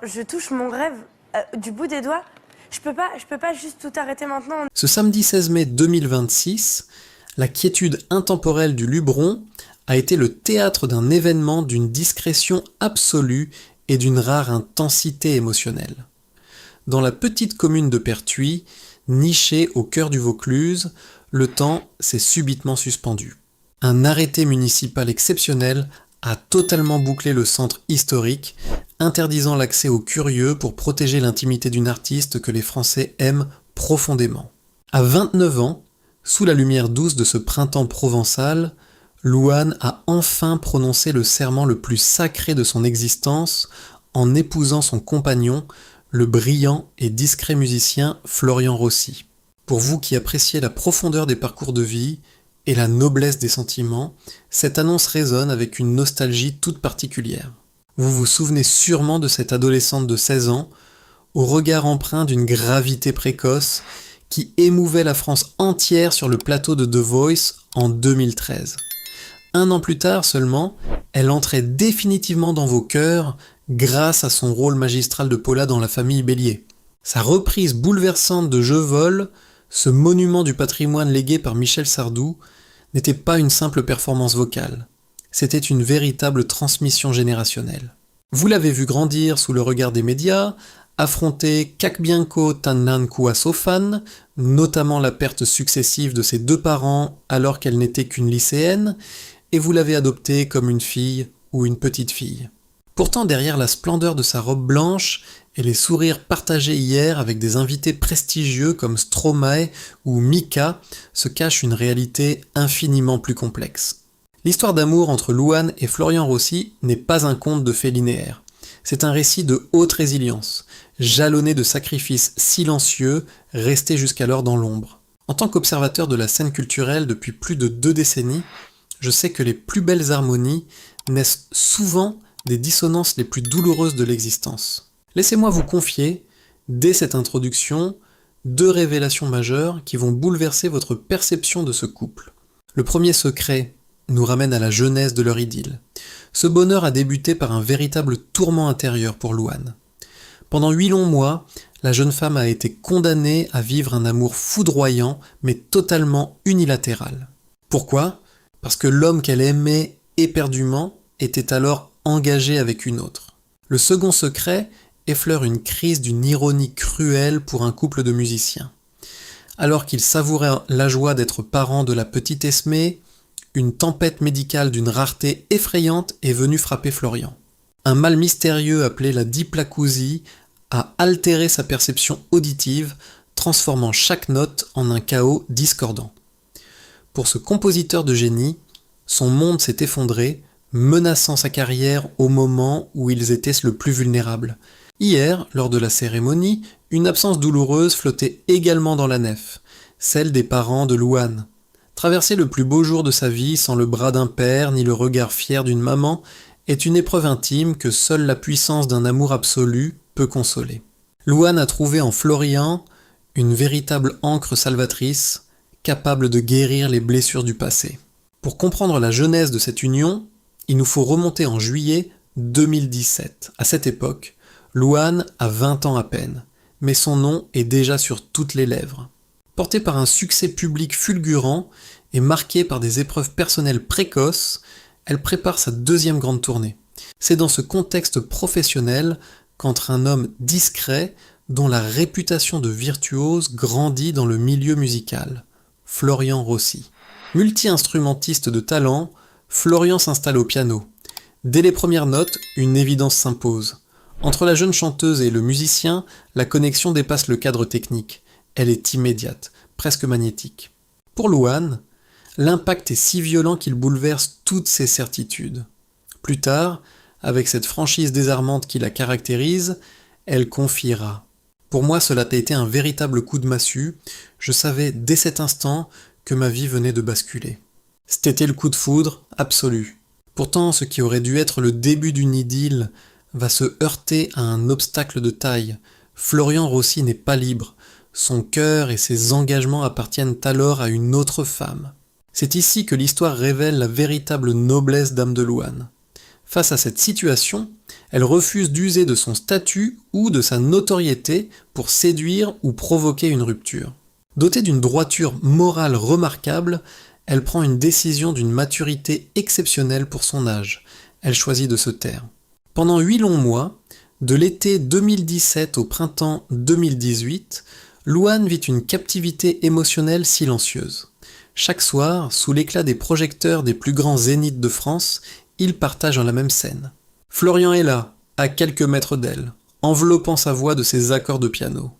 Je touche mon rêve du bout des doigts. Je peux pas juste tout arrêter maintenant. Ce samedi 16 mai 2026, la quiétude intemporelle du Luberon a été le théâtre d'un événement d'une discrétion absolue et d'une rare intensité émotionnelle. Dans la petite commune de Pertuis, nichée au cœur du Vaucluse, le temps s'est subitement suspendu. Un arrêté municipal exceptionnel a totalement bouclé le centre historique, interdisant l'accès aux curieux pour protéger l'intimité d'une artiste que les Français aiment profondément. À 29 ans, sous la lumière douce de ce printemps provençal, Louane a enfin prononcé le serment le plus sacré de son existence en épousant son compagnon, le brillant et discret musicien Florian Rossi. Pour vous qui appréciez la profondeur des parcours de vie et la noblesse des sentiments, cette annonce résonne avec une nostalgie toute particulière. Vous vous souvenez sûrement de cette adolescente de 16 ans, au regard empreint d'une gravité précoce, qui émouvait la France entière sur le plateau de The Voice en 2013. Un an plus tard seulement, elle entrait définitivement dans vos cœurs grâce à son rôle magistral de Paula dans La Famille Bélier. Sa reprise bouleversante de Je vole, ce monument du patrimoine légué par Michel Sardou, n'était pas une simple performance vocale. C'était une véritable transmission générationnelle. Vous l'avez vu grandir sous le regard des médias, affronter Kakbianko Tannankua Sofan, notamment la perte successive de ses deux parents alors qu'elle n'était qu'une lycéenne, et vous l'avez adoptée comme une fille ou une petite fille. Pourtant, derrière la splendeur de sa robe blanche et les sourires partagés hier avec des invités prestigieux comme Stromae ou Mika, se cache une réalité infiniment plus complexe. L'histoire d'amour entre Louane et Florian Rossi n'est pas un conte de fées linéaires. C'est un récit de haute résilience, jalonné de sacrifices silencieux restés jusqu'alors dans l'ombre. En tant qu'observateur de la scène culturelle depuis plus de 2 décennies, je sais que les plus belles harmonies naissent souvent des dissonances les plus douloureuses de l'existence. Laissez-moi vous confier, dès cette introduction, 2 révélations majeures qui vont bouleverser votre perception de ce couple. Le premier secret nous ramène à la jeunesse de leur idylle. Ce bonheur a débuté par un véritable tourment intérieur pour Louane. Pendant 8 longs mois, la jeune femme a été condamnée à vivre un amour foudroyant mais totalement unilatéral. Pourquoi ? Parce que l'homme qu'elle aimait éperdument était alors engagé avec une autre. Le second secret effleure une crise d'une ironie cruelle pour un couple de musiciens. Alors qu'ils savouraient la joie d'être parents de la petite Esmée, une tempête médicale d'une rareté effrayante est venue frapper Florian. Un mal mystérieux appelé la diplacousie a altéré sa perception auditive, transformant chaque note en un chaos discordant. Pour ce compositeur de génie, son monde s'est effondré, menaçant sa carrière au moment où ils étaient le plus vulnérables. Hier, lors de la cérémonie, une absence douloureuse flottait également dans la nef, celle des parents de Louane. Traverser le plus beau jour de sa vie sans le bras d'un père ni le regard fier d'une maman est une épreuve intime que seule la puissance d'un amour absolu peut consoler. Louane a trouvé en Florian une véritable ancre salvatrice, capable de guérir les blessures du passé. Pour comprendre la genèse de cette union, il nous faut remonter en juillet 2017. À cette époque, Louane a 20 ans à peine, mais son nom est déjà sur toutes les lèvres. Portée par un succès public fulgurant et marquée par des épreuves personnelles précoces, elle prépare sa 2e grande tournée. C'est dans ce contexte professionnel qu'entre un homme discret dont la réputation de virtuose grandit dans le milieu musical, Florian Rossi. Multi-instrumentiste de talent, Florian s'installe au piano. Dès les premières notes, une évidence s'impose. Entre la jeune chanteuse et le musicien, la connexion dépasse le cadre technique. Elle est immédiate, presque magnétique. Pour Louane, l'impact est si violent qu'il bouleverse toutes ses certitudes. Plus tard, avec cette franchise désarmante qui la caractérise, elle confiera. Pour moi, cela a été un véritable coup de massue. Je savais dès cet instant que ma vie venait de basculer. C'était le coup de foudre absolu. Pourtant, ce qui aurait dû être le début d'une idylle va se heurter à un obstacle de taille. Florian Rossi n'est pas libre. Son cœur et ses engagements appartiennent alors à une autre femme. C'est ici que l'histoire révèle la véritable noblesse d'âme de Louane. Face à cette situation, Elle refuse d'user de son statut ou de sa notoriété pour séduire ou provoquer une rupture. Dotée d'une droiture morale remarquable, elle prend une décision d'une maturité exceptionnelle pour son âge. Elle choisit de se taire. Pendant 8 longs mois, de l'été 2017 au printemps 2018, Louane vit une captivité émotionnelle silencieuse. Chaque soir, sous l'éclat des projecteurs des plus grands zéniths de France, ils partagent la même scène. Florian est là, à quelques mètres d'elle, enveloppant sa voix de ses accords de piano.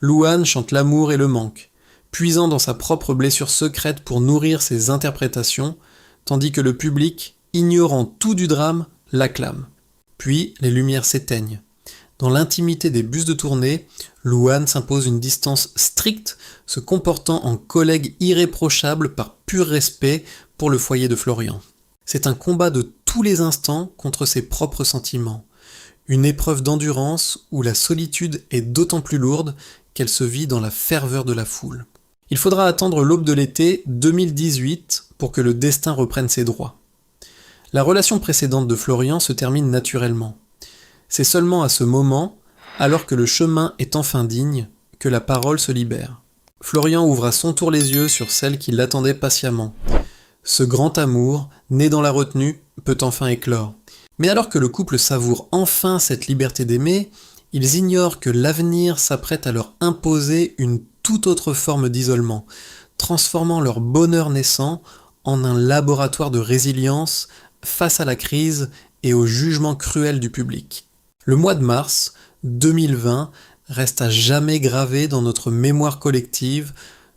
Louane chante l'amour et le manque, puisant dans sa propre blessure secrète pour nourrir ses interprétations, tandis que le public, ignorant tout du drame, l'acclame. Puis les lumières s'éteignent. Dans l'intimité des bus de tournée, Louane s'impose une distance stricte, se comportant en collègue irréprochable par pur respect pour le foyer de Florian. C'est un combat de tous les instants contre ses propres sentiments. Une épreuve d'endurance où la solitude est d'autant plus lourde qu'elle se vit dans la ferveur de la foule. Il faudra attendre l'aube de l'été 2018 pour que le destin reprenne ses droits. La relation précédente de Florian se termine naturellement. C'est seulement à ce moment, alors que le chemin est enfin digne, que la parole se libère. Florian ouvre à son tour les yeux sur celle qui l'attendait patiemment. Ce grand amour, né dans la retenue, peut enfin éclore. Mais alors que le couple savoure enfin cette liberté d'aimer, ils ignorent que l'avenir s'apprête à leur imposer une toute autre forme d'isolement, transformant leur bonheur naissant en un laboratoire de résilience face à la crise et au jugement cruel du public. Le mois de mars 2020 reste à jamais gravé dans notre mémoire collective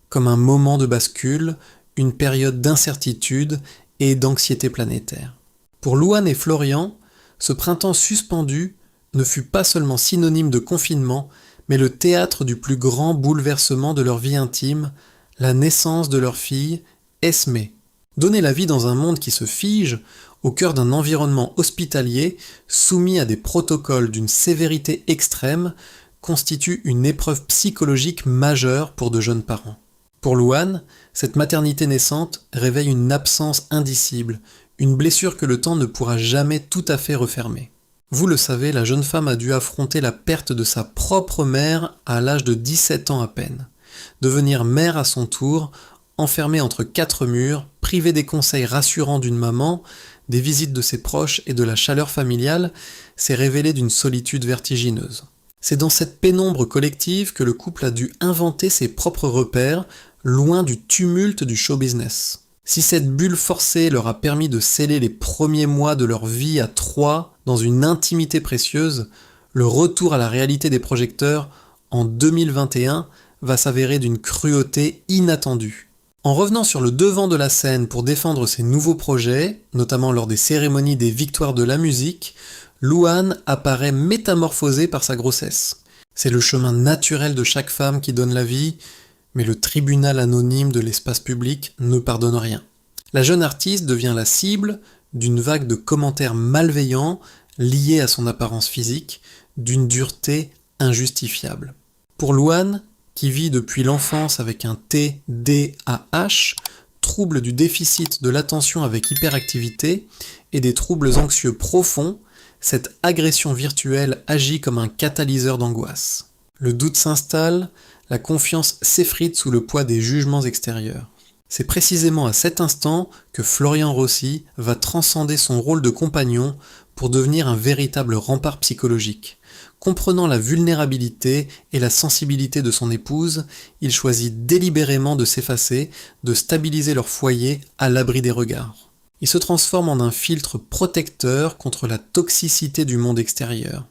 comme un moment de bascule, une période d'incertitude et d'anxiété planétaire. Pour Louane et Florian, ce printemps suspendu ne fut pas seulement synonyme de confinement, mais le théâtre du plus grand bouleversement de leur vie intime, la naissance de leur fille, Esmée. Donner la vie dans un monde qui se fige, au cœur d'un environnement hospitalier, soumis à des protocoles d'une sévérité extrême, constitue une épreuve psychologique majeure pour de jeunes parents. Pour Louane, cette maternité naissante réveille une absence indicible, une blessure que le temps ne pourra jamais tout à fait refermer. Vous le savez, la jeune femme a dû affronter la perte de sa propre mère à l'âge de 17 ans à peine. Devenir mère à son tour, enfermée entre 4 murs, privée des conseils rassurants d'une maman, des visites de ses proches et de la chaleur familiale, s'est révélée d'une solitude vertigineuse. C'est dans cette pénombre collective que le couple a dû inventer ses propres repères, loin du tumulte du show business. Si cette bulle forcée leur a permis de sceller les premiers mois de leur vie à 3 dans une intimité précieuse, le retour à la réalité des projecteurs en 2021 va s'avérer d'une cruauté inattendue. En revenant sur le devant de la scène pour défendre ses nouveaux projets, notamment lors des cérémonies des victoires de la musique, Louane apparaît métamorphosée par sa grossesse. C'est le chemin naturel de chaque femme qui donne la vie, mais le tribunal anonyme de l'espace public ne pardonne rien. La jeune artiste devient la cible d'une vague de commentaires malveillants liés à son apparence physique, d'une dureté injustifiable. Pour Louane, qui vit depuis l'enfance avec un TDAH, trouble du déficit de l'attention avec hyperactivité, et des troubles anxieux profonds, cette agression virtuelle agit comme un catalyseur d'angoisse. Le doute s'installe, la confiance s'effrite sous le poids des jugements extérieurs. C'est précisément à cet instant que Florian Rossi va transcender son rôle de compagnon pour devenir un véritable rempart psychologique. Comprenant la vulnérabilité et la sensibilité de son épouse, il choisit délibérément de s'effacer, de stabiliser leur foyer à l'abri des regards. Il se transforme en un filtre protecteur contre la toxicité du monde extérieur,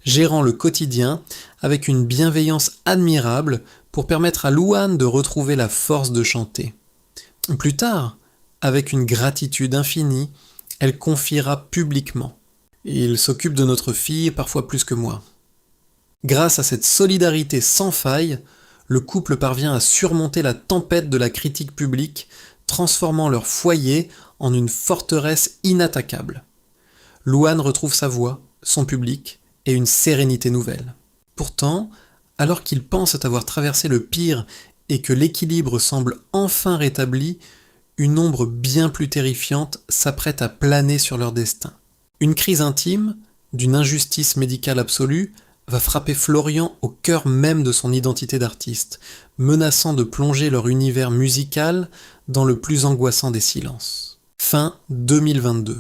gérant le quotidien avec une bienveillance admirable pour permettre à Louane de retrouver la force de chanter. Plus tard, avec une gratitude infinie, elle confiera publiquement « Il s'occupe de notre fille parfois plus que moi ». Grâce à cette solidarité sans faille, le couple parvient à surmonter la tempête de la critique publique, transformant leur foyer en une forteresse inattaquable. Louane retrouve sa voix, son public et une sérénité nouvelle. Pourtant, alors qu'ils pensent avoir traversé le pire et que l'équilibre semble enfin rétabli, une ombre bien plus terrifiante s'apprête à planer sur leur destin. Une crise intime, d'une injustice médicale absolue va frapper Florian au cœur même de son identité d'artiste, menaçant de plonger leur univers musical dans le plus angoissant des silences. Fin 2022.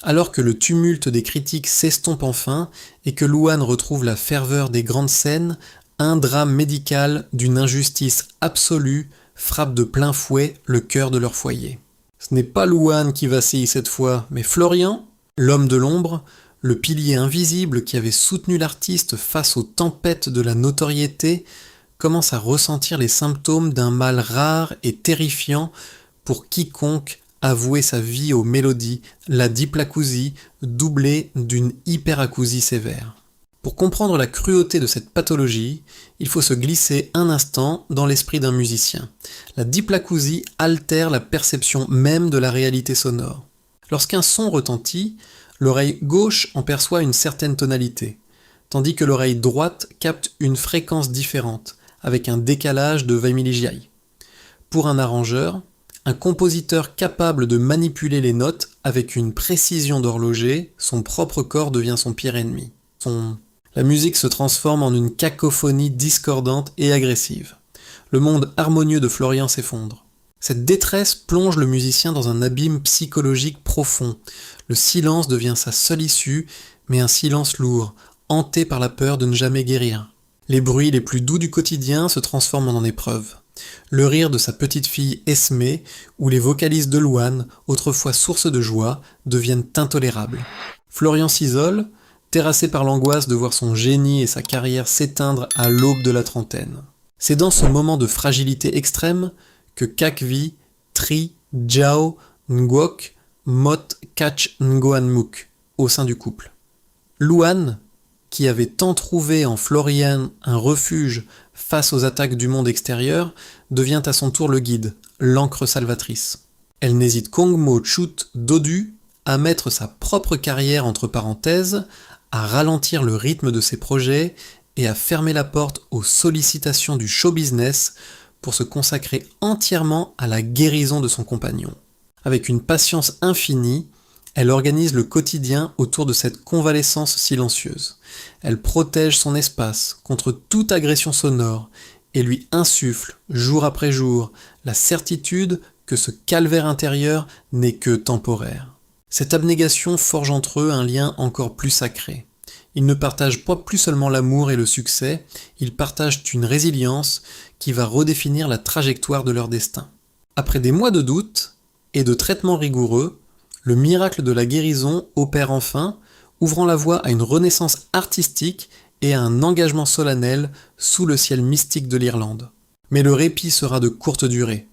Alors que le tumulte des critiques s'estompe enfin et que Louane retrouve la ferveur des grandes scènes, un drame médical d'une injustice absolue frappe de plein fouet le cœur de leur foyer. Ce n'est pas Louane qui vacille cette fois, mais Florian, l'homme de l'ombre, le pilier invisible qui avait soutenu l'artiste face aux tempêtes de la notoriété, commence à ressentir les symptômes d'un mal rare et terrifiant pour quiconque avouait sa vie aux mélodies, la diplacousie, doublée d'une hyperacousie sévère. Pour comprendre la cruauté de cette pathologie, il faut se glisser un instant dans l'esprit d'un musicien. La diplacousie altère la perception même de la réalité sonore. Lorsqu'un son retentit, l'oreille gauche en perçoit une certaine tonalité, tandis que l'oreille droite capte une fréquence différente, avec un décalage de 20 milligiaï. Pour un arrangeur, un compositeur capable de manipuler les notes avec une précision d'horloger, son propre corps devient son pire ennemi. La musique se transforme en une cacophonie discordante et agressive. Le monde harmonieux de Florian s'effondre. Cette détresse plonge le musicien dans un abîme psychologique profond. Le silence devient sa seule issue, mais un silence lourd, hanté par la peur de ne jamais guérir. Les bruits les plus doux du quotidien se transforment en épreuves. Le rire de sa petite fille Esmé ou les vocalises de Louane, autrefois source de joie, deviennent intolérables. Florian s'isole, terrassé par l'angoisse de voir son génie et sa carrière s'éteindre à l'aube de la trentaine. C'est dans ce moment de fragilité extrême que Kakvi, Tri, Jiao, Ngok, Mot, Kach, Ngoanmuk au sein du couple. Louane, qui avait tant trouvé en Florian un refuge face aux attaques du monde extérieur, devient à son tour le guide, l'encre salvatrice. Elle n'hésite qu'Ongmo Chut Dodu à mettre sa propre carrière entre parenthèses, à ralentir le rythme de ses projets et à fermer la porte aux sollicitations du show business pour se consacrer entièrement à la guérison de son compagnon. Avec une patience infinie, elle organise le quotidien autour de cette convalescence silencieuse. Elle protège son espace contre toute agression sonore et lui insuffle, jour après jour, la certitude que ce calvaire intérieur n'est que temporaire. Cette abnégation forge entre eux un lien encore plus sacré. Ils ne partagent pas plus seulement l'amour et le succès, ils partagent une résilience qui va redéfinir la trajectoire de leur destin. Après des mois de doute et de traitements rigoureux, le miracle de la guérison opère enfin, ouvrant la voie à une renaissance artistique et à un engagement solennel sous le ciel mystique de l'Irlande. Mais le répit sera de courte durée,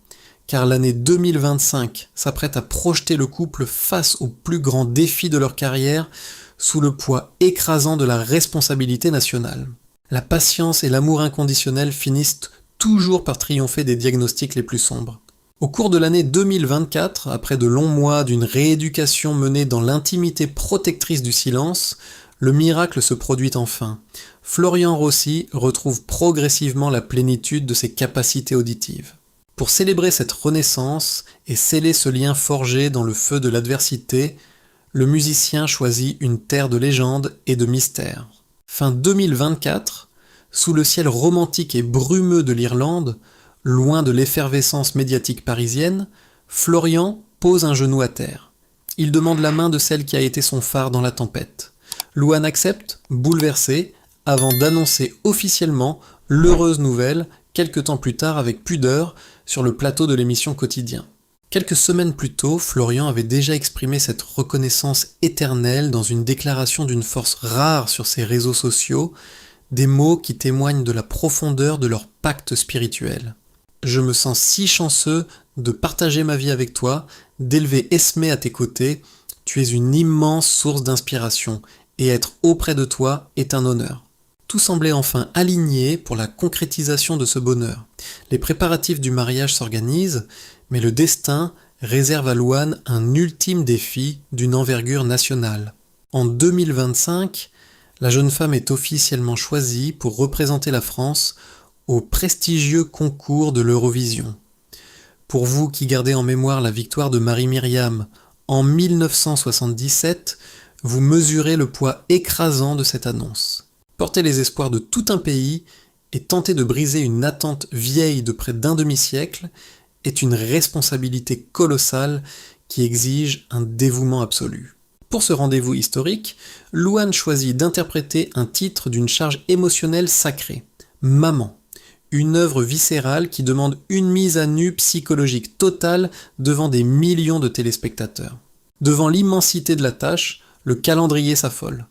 car l'année 2025 s'apprête à projeter le couple face au plus grand défi de leur carrière sous le poids écrasant de la responsabilité nationale. La patience et l'amour inconditionnel finissent toujours par triompher des diagnostics les plus sombres. Au cours de l'année 2024, après de longs mois d'une rééducation menée dans l'intimité protectrice du silence, le miracle se produit enfin. Florian Rossi retrouve progressivement la plénitude de ses capacités auditives. Pour célébrer cette renaissance et sceller ce lien forgé dans le feu de l'adversité, le musicien choisit une terre de légende et de mystère. Fin 2024, sous le ciel romantique et brumeux de l'Irlande, loin de l'effervescence médiatique parisienne, Florian pose un genou à terre. Il demande la main de celle qui a été son phare dans la tempête. Louane accepte, bouleversée, avant d'annoncer officiellement l'heureuse nouvelle, quelque temps plus tard avec pudeur, sur le plateau de l'émission Quotidien. Quelques semaines plus tôt, Florian avait déjà exprimé cette reconnaissance éternelle dans une déclaration d'une force rare sur ses réseaux sociaux, des mots qui témoignent de la profondeur de leur pacte spirituel. Je me sens si chanceux de partager ma vie avec toi, d'élever Esmé à tes côtés. Tu es une immense source d'inspiration, et être auprès de toi est un honneur. Tout semblait enfin aligné pour la concrétisation de ce bonheur. Les préparatifs du mariage s'organisent, mais le destin réserve à Louane un ultime défi d'une envergure nationale. En 2025, la jeune femme est officiellement choisie pour représenter la France au prestigieux concours de l'Eurovision. Pour vous qui gardez en mémoire la victoire de Marie-Myriam en 1977, vous mesurez le poids écrasant de cette annonce. Porter les espoirs de tout un pays et tenter de briser une attente vieille de près d'un demi-siècle est une responsabilité colossale qui exige un dévouement absolu. Pour ce rendez-vous historique, Louane choisit d'interpréter un titre d'une charge émotionnelle sacrée, Maman, une œuvre viscérale qui demande une mise à nu psychologique totale devant des millions de téléspectateurs. Devant l'immensité de la tâche, le calendrier s'affole.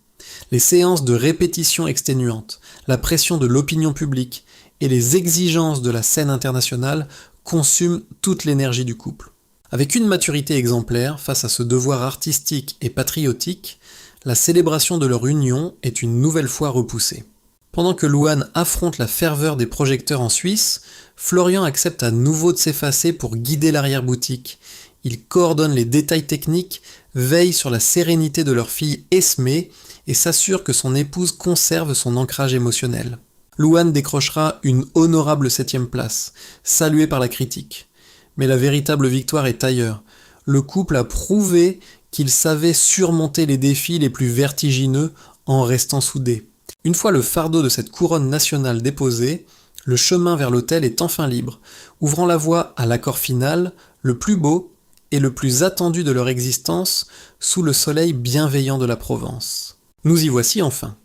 Les séances de répétition exténuantes, la pression de l'opinion publique et les exigences de la scène internationale consument toute l'énergie du couple. Avec une maturité exemplaire face à ce devoir artistique et patriotique, la célébration de leur union est une nouvelle fois repoussée. Pendant que Louane affronte la ferveur des projecteurs en Suisse, Florian accepte à nouveau de s'effacer pour guider l'arrière-boutique. Il coordonne les détails techniques, veille sur la sérénité de leur fille Esmée et s'assure que son épouse conserve son ancrage émotionnel. Louane décrochera une honorable 7e place, saluée par la critique. Mais la véritable victoire est ailleurs. Le couple a prouvé qu'il savait surmonter les défis les plus vertigineux en restant soudés. Une fois le fardeau de cette couronne nationale déposé, le chemin vers l'autel est enfin libre, ouvrant la voie à l'accord final, le plus beau et le plus attendu de leur existence, sous le soleil bienveillant de la Provence. Nous y voici enfin.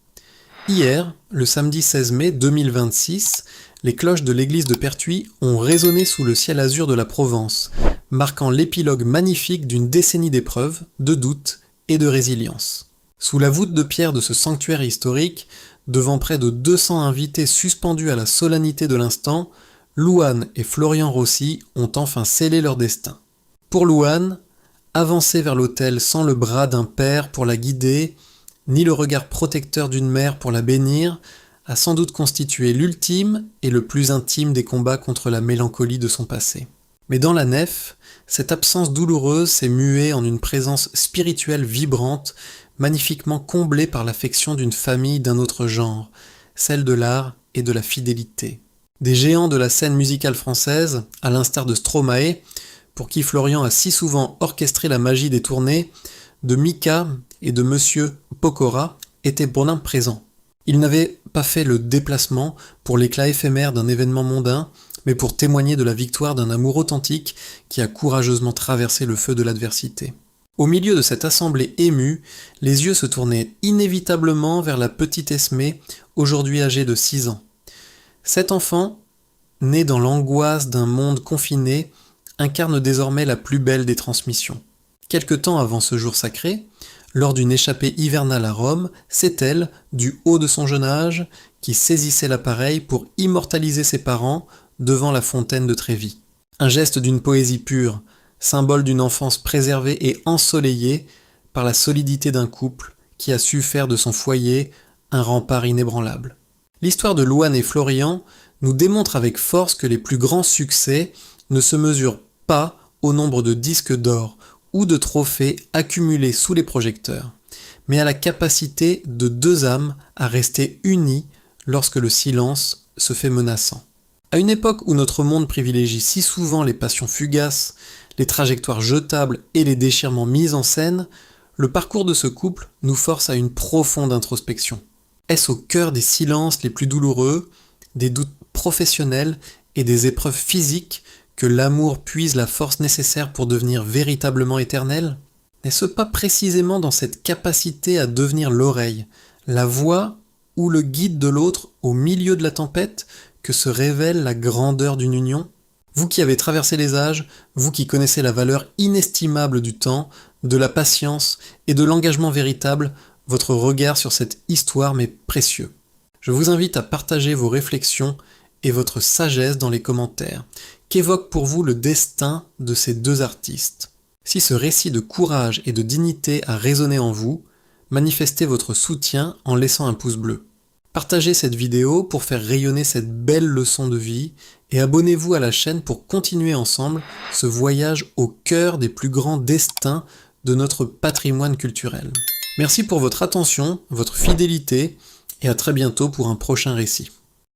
Hier, le samedi 16 mai 2026, les cloches de l'église de Pertuis ont résonné sous le ciel azur de la Provence, marquant l'épilogue magnifique d'une décennie d'épreuves, de doutes et de résilience. Sous la voûte de pierre de ce sanctuaire historique, devant près de 200 invités suspendus à la solennité de l'instant, Louane et Florian Rossi ont enfin scellé leur destin. Pour Louane, avancer vers l'autel sans le bras d'un père pour la guider, ni le regard protecteur d'une mère pour la bénir, a sans doute constitué l'ultime et le plus intime des combats contre la mélancolie de son passé. Mais dans la nef, cette absence douloureuse s'est muée en une présence spirituelle vibrante, magnifiquement comblée par l'affection d'une famille d'un autre genre, celle de l'art et de la fidélité. Des géants de la scène musicale française, à l'instar de Stromae, pour qui Florian a si souvent orchestré la magie des tournées, de Mika et de Monsieur Pokora, étaient bonins présents. Ils n'avaient pas fait le déplacement pour l'éclat éphémère d'un événement mondain, mais pour témoigner de la victoire d'un amour authentique qui a courageusement traversé le feu de l'adversité. Au milieu de cette assemblée émue, les yeux se tournaient inévitablement vers la petite Esmée, aujourd'hui âgée de 6 ans. Cet enfant, né dans l'angoisse d'un monde confiné, incarne désormais la plus belle des transmissions. Quelque temps avant ce jour sacré, lors d'une échappée hivernale à Rome, c'est elle, du haut de son jeune âge, qui saisissait l'appareil pour immortaliser ses parents devant la fontaine de Trévis. Un geste d'une poésie pure, symbole d'une enfance préservée et ensoleillée par la solidité d'un couple qui a su faire de son foyer un rempart inébranlable. L'histoire de Louane et Florian nous démontre avec force que les plus grands succès ne se mesurent pas au nombre de disques d'or ou de trophées accumulés sous les projecteurs, mais à la capacité de deux âmes à rester unies lorsque le silence se fait menaçant. À une époque où notre monde privilégie si souvent les passions fugaces, les trajectoires jetables et les déchirements mis en scène, le parcours de ce couple nous force à une profonde introspection. Est-ce au cœur des silences les plus douloureux, des doutes professionnels et des épreuves physiques que l'amour puise la force nécessaire pour devenir véritablement éternel? N'est-ce pas précisément dans cette capacité à devenir l'oreille, la voix ou le guide de l'autre au milieu de la tempête que se révèle la grandeur d'une union? Vous qui avez traversé les âges, vous qui connaissez la valeur inestimable du temps, de la patience et de l'engagement véritable, votre regard sur cette histoire m'est précieux. Je vous invite à partager vos réflexions et votre sagesse dans les commentaires. Qu'évoque pour vous le destin de ces deux artistes? Si ce récit de courage et de dignité a résonné en vous, manifestez votre soutien en laissant un pouce bleu. Partagez cette vidéo pour faire rayonner cette belle leçon de vie et abonnez-vous à la chaîne pour continuer ensemble ce voyage au cœur des plus grands destins de notre patrimoine culturel. Merci pour votre attention, votre fidélité et à très bientôt pour un prochain récit.